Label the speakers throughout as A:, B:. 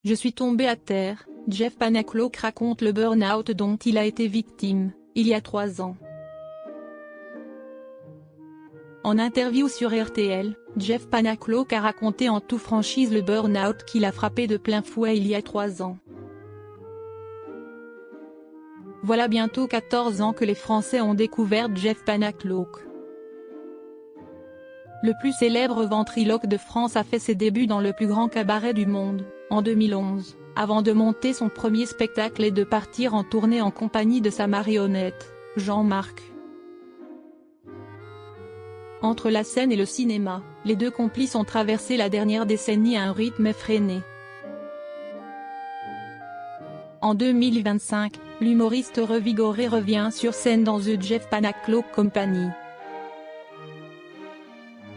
A: Je suis tombé à terre. Jeff Panaclock raconte le burn-out dont il a été victime, il y a 3 ans. En interview sur RTL, Jeff Panaclock a raconté en toute franchise le burn-out qu'il a frappé de plein fouet il y a 3 ans. Voilà bientôt 14 ans que les Français ont découvert Jeff Panaclock. Le plus célèbre ventriloque de France a fait ses débuts dans le plus grand cabaret du monde, en 2011, avant de monter son premier spectacle et de partir en tournée en compagnie de sa marionnette, Jean-Marc. Entre la scène et le cinéma, les deux complices ont traversé la dernière décennie à un rythme effréné. En 2025, l'humoriste revigoré revient sur scène dans The Jeff Panaclock Company.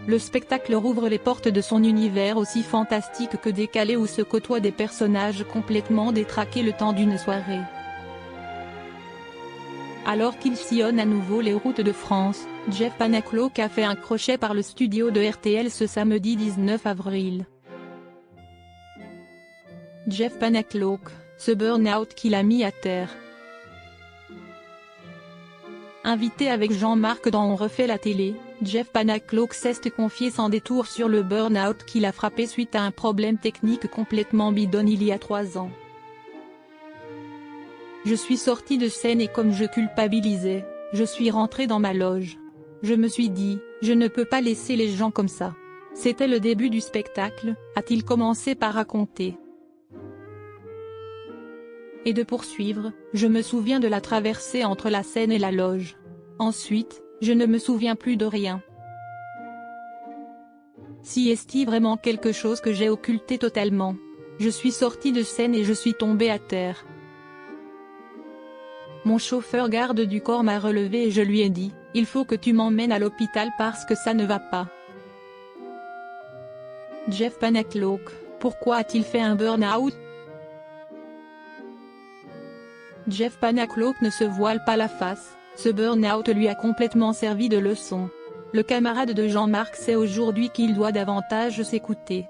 A: Le spectacle rouvre les portes de son univers aussi fantastique que décalé où se côtoient des personnages complètement détraqués le temps d'une soirée. Alors qu'il sillonne à nouveau les routes de France, Jeff Panaclock a fait un crochet par le studio de RTL ce samedi 19 avril. Jeff Panaclock, ce burn-out qui l'a mis à terre. Invité avec Jean-Marc dans On refait la télé, Jeff Panaclock s'est confié sans détour sur le burn-out qu'il a frappé suite à un problème technique complètement bidon il y a 3 ans. Je suis sorti de scène et comme je culpabilisais, je suis rentré dans ma loge. Je me suis dit, je ne peux pas laisser les gens comme ça. C'était le début du spectacle, a-t-il commencé par raconter. Et de poursuivre, je me souviens de la traversée entre la scène et la loge. Ensuite, je ne me souviens plus de rien. Si est-il vraiment quelque chose que j'ai occulté totalement? Je suis sorti de scène et je suis tombé à terre. Mon chauffeur garde du corps m'a relevé et je lui ai dit, il faut que tu m'emmènes à l'hôpital parce que ça ne va pas. Jeff Panaclock, pourquoi a-t-il fait un burn-out? Jeff Panaclock ne se voile pas la face, ce burn-out lui a complètement servi de leçon. Le camarade de Jean-Marc sait aujourd'hui qu'il doit davantage s'écouter.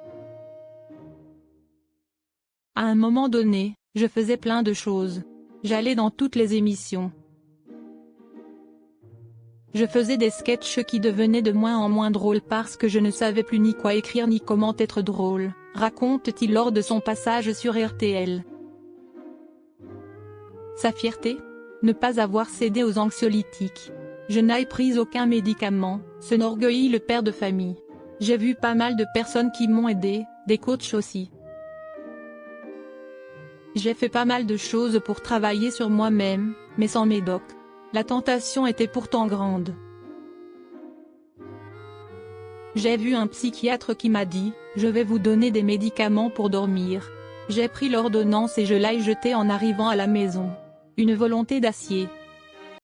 A: À un moment donné, je faisais plein de choses. J'allais dans toutes les émissions. Je faisais des sketchs qui devenaient de moins en moins drôles parce que je ne savais plus ni quoi écrire ni comment être drôle, raconte-t-il lors de son passage sur RTL. Sa fierté? Ne pas avoir cédé aux anxiolytiques. Je n'ai pris aucun médicament, s'enorgueillit le père de famille. J'ai vu pas mal de personnes qui m'ont aidé, des coachs aussi. J'ai fait pas mal de choses pour travailler sur moi-même, mais sans médoc. La tentation était pourtant grande. J'ai vu un psychiatre qui m'a dit, je vais vous donner des médicaments pour dormir. J'ai pris l'ordonnance et je l'ai jetée en arrivant à la maison. Une volonté d'acier.